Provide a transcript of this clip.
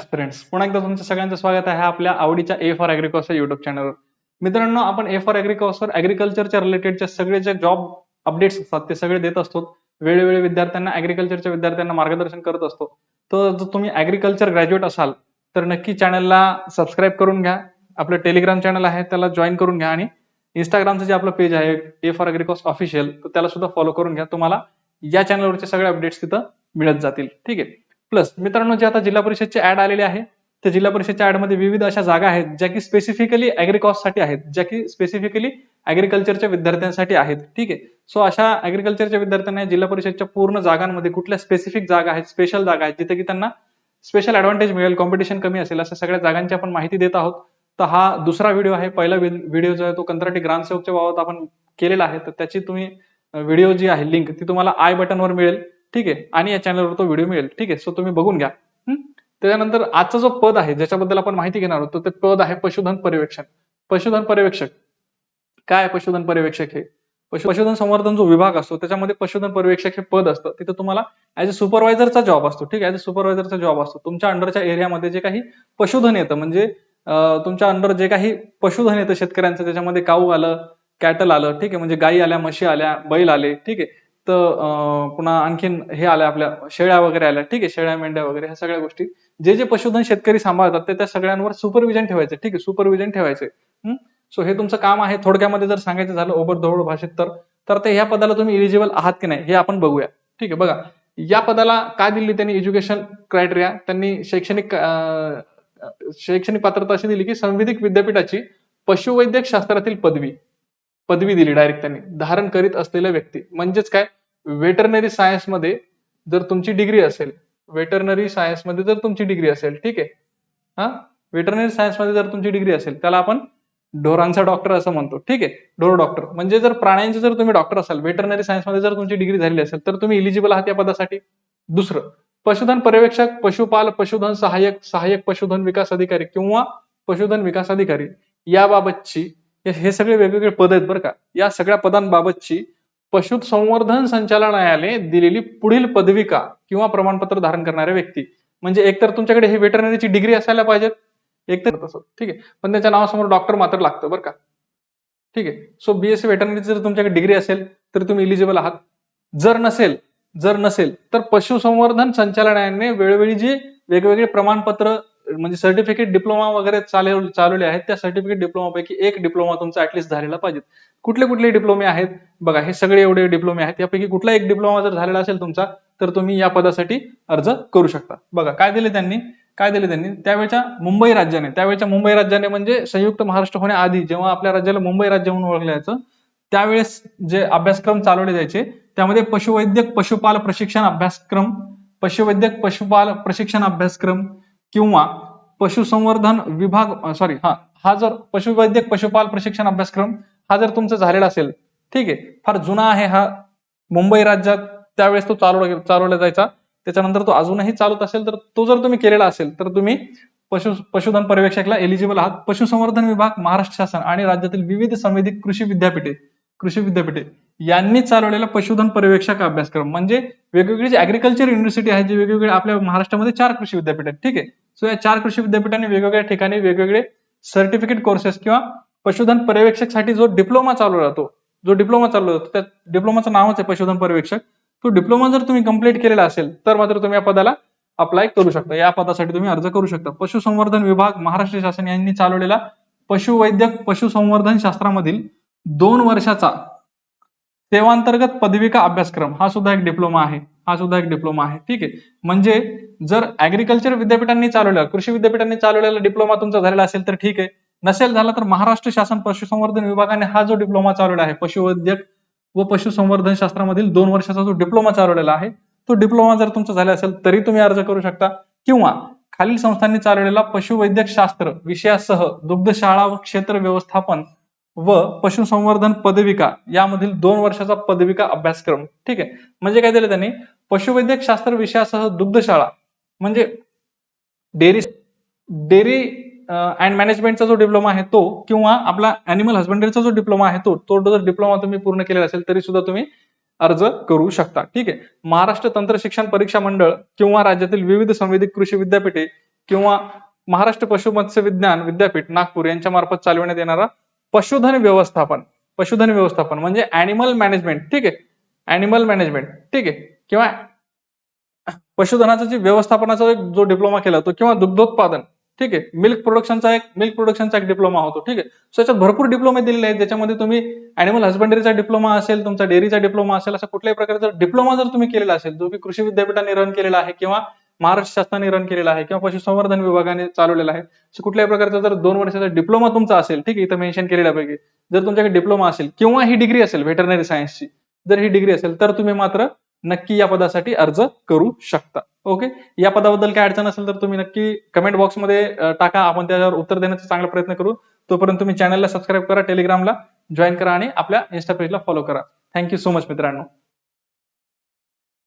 Friends, पुन्हा एकदा तुमचं सगळ्यांचं स्वागत आहे आपल्या आवडीच्या ए फॉर ॲग्रिकॉस या युट्यूब चॅनलवर. मित्रांनो, आपण ए फॉर ॲग्रिकॉसवर ॲग्रिकल्चरच्या रिलेटेडच्या सगळे जे जॉब अपडेट्स असतात ते सगळे देत असतो. वेळोवेळी विद्यार्थ्यांना ॲग्रिकल्चरच्या विद्यार्थ्यांना मार्गदर्शन करत असतो. तर जर तुम्ही ॲग्रिकल्चर ग्रॅज्युएट असाल तर नक्की चॅनलला सबस्क्राईब करून घ्या. आपलं टेलिग्राम चॅनल आहे त्याला जॉईन करून घ्या आणि इंस्टाग्रामचं जे आपलं पेज आहे ए फॉर ॲग्रिकॉस ऑफिशियल, तर त्याला सुद्धा फॉलो करून घ्या. तुम्हाला या चॅनलवरचे सगळे अपडेट्स तिथं मिळत जातील. ठीक आहे. प्लस मित्रांनो, जे आता जिल्हा परिषदचे ऍड आलेले आहे, त्या जिल्हा परिषदच्या ऍड मध्ये विविध अशा जागा आहेत ज्या की स्पेसिफिकली ॲग्रिकॉस साठी आहेत, ज्या की स्पेसिफिकली ॲग्रिकल्चरच्या विद्यार्थ्यांसाठी आहेत. ठीक आहे. सो अशा ॲग्रिकल्चरच्या विद्यार्थ्यांना जिल्हा परिषदच्या पूर्ण जागांमध्ये कुठल्या स्पेसिफिक जागा आहेत, स्पेशल जागा आहेत, जिथे की त्यांना स्पेशल ऍडव्हान्टेज मिळेल, कॉम्पिटिशन कमी असेल, अशा सगळ्या जागांची आपण माहिती देत आहोत. तर हा दुसरा व्हिडिओ आहे. पहिला व्हिडिओ जो आहे तो कंत्राटी ग्रामसेवकच्या बाबत आपण केलेला आहे. तर त्याची तुम्ही व्हिडिओ जी आहे लिंक ती तुम्हाला आय बटनवर मिळेल. ठीक आहे. आणि या चॅनलवर तो व्हिडिओ मिळेल. ठीक आहे. सो तुम्ही बघून घ्या. त्याच्यानंतर आजचा जो पद आहे ज्याच्याबद्दल आपण माहिती घेणार आहोत ते पद आहे पशुधन पर्यवेक्षक. पशुधन पर्यवेक्षक काय आहे? पशुधन पर्यवेक्षक हे पशुधन संवर्धन जो विभाग असतो त्याच्यामध्ये पशुधन पर्यवेक्षक हे पद असतं. तिथं तुम्हाला ऍज अ सुपरवायझरचा जॉब असतो. ठीक आहे. ऍज अ सुपरवायझरचा जॉब असतो. तुमच्या अंडरच्या एरियामध्ये जे काही पशुधन येतं, म्हणजे तुमच्या अंडर जे काही पशुधन येतं शेतकऱ्यांचं, त्याच्यामध्ये काऊ आलं, कॅटल आलं, ठीक आहे, म्हणजे गायी आल्या, म्हशी आल्या, बैल आले, ठीक आहे, तर पुन्हा आणखीन हे आल्या आपल्या शेळ्या वगैरे आल्या, ठीक आहे, शेळ्या मेंढ्या वगैरे ह्या सगळ्या गोष्टी जे जे पशुधन शेतकरी सांभाळतात ते त्या सगळ्यांवर सुपरविजन ठेवायचं. ठीक आहे. सुपरविजन ठेवायचे. सो हे तुमचं काम आहे. थोडक्यामध्ये जर सांगायचं झालं ओबडधोबड भाषेत तर ते ह्या पदाला तुम्ही इलिजिबल आहात की नाही हे आपण बघूया. ठीक आहे. बघा, या पदाला काय दिली त्यांनी एज्युकेशन क्रायटेरिया, त्यांनी शैक्षणिक पात्रता अशी दिली की संविधिक विद्यापीठाची पशुवैद्यक शास्त्रातील पदवी दिली डायरेक्ट त्यांनी धारण करीत असलेल्या व्यक्ती. म्हणजेच काय, वेटरनरी सायन्स मध्ये जर तुमची डिग्री असेल, वेटरनरी सायन्स मध्ये जर तुमची डिग्री असेल, ठीक आहे, हा, वेटरनरी सायन्स मध्ये जर तुमची डिग्री असेल त्याला आपण ढोरांचा डॉक्टर असं म्हणतो. ठीक आहे. ढोर डॉक्टर म्हणजे जर प्राण्यांचे जर तुम्ही डॉक्टर असाल, वेटरनरी सायन्स मध्ये जर तुमची डिग्री झालेली असेल तर तुम्ही इलिजिबल आहात या पदासाठी. दुसरं, पशुधन पर्यवेक्षक, पशुपाल, पशुधन सहाय्यक, सहाय्यक पशुधन विकास अधिकारी किंवा पशुधन विकास अधिकारी याबाबतची, हे सगळे वेगवेगळे पद आहेत बरं का. या सगळ्या पदांबाबतची पशुसंवर्धन संचालनालयाने दिलेली पुढील पदविका किंवा प्रमाणपत्र धारण करणाऱ्या व्यक्ती, म्हणजे एकतर तुमच्याकडे हे वेटरनरीची डिग्री असायला पाहिजे, एकतर तसं, ठीक आहे, पण त्याच्या नावासमोर डॉक्टर मात्र लागतं बरं का. ठीक आहे. सो बीएससी वेटरनरीची जर तुमच्याकडे डिग्री असेल तर तुम्ही इलिजिबल आहात. जर नसेल तर पशुसंवर्धन संचालनालयाने वेळोवेळी जे वेगवेगळे प्रमाणपत्र म्हणजे सर्टिफिकेट डिप्लोमा वगैरे चालवले आहेत, त्या सर्टिफिकेट डिप्लोमा पैकी एक डिप्लोमा तुमचा ऍटलिस्ट झालेला पाहिजे. कुठले कुठले डिप्लोमे आहेत बघा, हे सगळे एवढे डिप्लोमे आहेत, यापैकी कुठला एक डिप्लोमा जर झालेला असेल तुमचा तर तुम्ही या पदासाठी अर्ज करू शकता. बघा काय दिले त्यांनी त्यावेळच्या मुंबई राज्याने म्हणजे संयुक्त महाराष्ट्र होण्याआधी जेव्हा आपल्या राज्याला मुंबई राज्य म्हणून ओळखलं जायचं, त्यावेळेस जे अभ्यासक्रम चालवले जायचे त्यामध्ये पशुवैद्यक पशुपाल प्रशिक्षण अभ्यासक्रम किंवा पशुसंवर्धन विभाग हा जर पशुवैद्यक पशुपाल प्रशिक्षण अभ्यासक्रम हा जर तुमचा झालेला असेल, ठीक आहे, फार जुना आहे हा, मुंबई राज्यात त्यावेळेस तो चालवला जायचा, त्याच्यानंतर तो अजूनही चालत असेल तर तो जर तुम्ही केलेला असेल तर तुम्ही पशुधन पर्यवेक्षकला एलिजिबल आहात. पशुसंवर्धन विभाग, महाराष्ट्र शासन आणि राज्यातील विविध संवेदित कृषी विद्यापीठे यांनी चालवलेला पशुधन पर्यवेक्षक अभ्यासक्रम, म्हणजे वेगवेगळी जी ऍग्रिकल्चर युनिव्हर्सिटी आहे, जी वेगवेगळे आपल्या महाराष्ट्रामध्ये 4 कृषी विद्यापीठ आहेत. ठीक आहे. सो या 4 कृषी विद्यापीठांनी वेगवेगळ्या ठिकाणी वेगवेगळे सर्टिफिकेट कोर्सेस किंवा पशुधन पर्यवेक्षक साठी जो डिप्लोमा चालवला जातो, त्या डिप्लोमाचं नावच आहे पशुधन पर्यवेक्षक. तो डिप्लोमा जर तुम्ही कंप्लीट केलेला असेल तर मात्र तुम्ही या पदाला अप्लाय करू शकता, या पदासाठी तुम्ही अर्ज करू शकता. पशुसंवर्धन विभाग, महाराष्ट्र शासन यांनी चालवलेला पशुवैद्यक पशुसंवर्धन शास्त्रामधील 2 वर्षाचा सेवांतर्गत पदविका अभ्यासक्रम हा सुद्धा एक डिप्लोमा आहे. ठीक आहे. म्हणजे जर ऍग्रिकल्चर विद्यापीठांनी चालवलेला, कृषी विद्यापीठांनी चालवलेला डिप्लोमा तुमचा झालेला असेल तर ठीक आहे, नसेल झाला तर महाराष्ट्र शासन पशुसंवर्धन विभागाने हा जो डिप्लोमा चालवला आहे पशुवैद्यक व पशुसंवर्धन शास्त्रामधील 2 वर्षाचा जो डिप्लोमा चालवलेला आहे, तो डिप्लोमा जर तुमचा झाला असेल तरी तुम्ही अर्ज करू शकता. किंवा खालील संस्थांनी चालवलेला पशुवैद्यक शास्त्र विषयासह दुग्धशाळा व क्षेत्र व्यवस्थापन व पशुसंवर्धन पदविका यामधील 2 वर्षाचा पदविका अभ्यासक्रम. ठीक आहे. म्हणजे काय दिलं त्यांनी, पशुवैद्यक शास्त्र विषयासह दुग्धशाळा म्हणजे डेअरी अँड मॅनेजमेंटचा जो डिप्लोमा आहे तो, किंवा आपला अॅनिमल हस्बंडरीचा जो डिप्लोमा आहे तो जर डिप्लोमा तुम्ही पूर्ण केलेला असेल तरी सुद्धा तुम्ही अर्ज करू शकता. ठीक आहे. महाराष्ट्र तंत्र शिक्षण परीक्षा मंडळ किंवा राज्यातील विविध संवेदित कृषी विद्यापीठे किंवा महाराष्ट्र पशुमत्स्य विज्ञान विद्यापीठ नागपूर यांच्या मार्फत चालवण्यात येणारा पशुधन व्यवस्थापन म्हणजे अॅनिमल मॅनेजमेंट, ठीक आहे, अॅनिमल मॅनेजमेंट, ठीक आहे, किंवा पशुधनाचा जे व्यवस्थापनाचा जो डिप्लोमा केला तो, किंवा दुग्धोत्पादन, ठीक आहे, मिल्क प्रोडक्शनचा एक डिप्लोमा होतो, ठीक आहे. सो याच्यात भरपूर डिप्लोमे दिलेले आहेत, ज्याच्यामध्ये तुम्ही अॅनिमल हसबंडरीचा डिप्लोमा असेल, तुमचा डेअरीचा डिप्लोमा असेल, असा कुठल्याही प्रकारचा डिप्लोमा जर तुम्ही केलेला असेल, जो की कृषी विद्यापीठाने रन केलेला आहे किंवा महाराष्ट्र शासनाने रन केलेला आहे किंवा पशुसंवर्धन विभागाने चालवलेला आहे, कुठल्याही प्रकारचा जर 2 वर्षाचा डिप्लोमा तुमचा असेल, ठीक आहे, इथं मेन्शन केलेल्यापैकी जर तुमच्याकडे डिप्लोमा असेल किंवा ही डिग्री असेल व्हेटरनरी सायन्सची, जर ही डिग्री असेल तर तुम्ही मात्र नक्की या पदासाठी अर्ज करू शकता. ओके, या पदाबद्दल काय अडचण असेल तर तुम्ही नक्की कमेंट बॉक्समध्ये टाका, आपण त्याच्यावर उत्तर देण्याचा चांगला प्रयत्न करू. तोपर्यंत तुम्ही चॅनलला सबस्क्राईब करा, टेलिग्रामला जॉईन करा आणि आपल्या इन्स्टा पेजला फॉलो करा. थँक्यू सो मच मित्रांनो.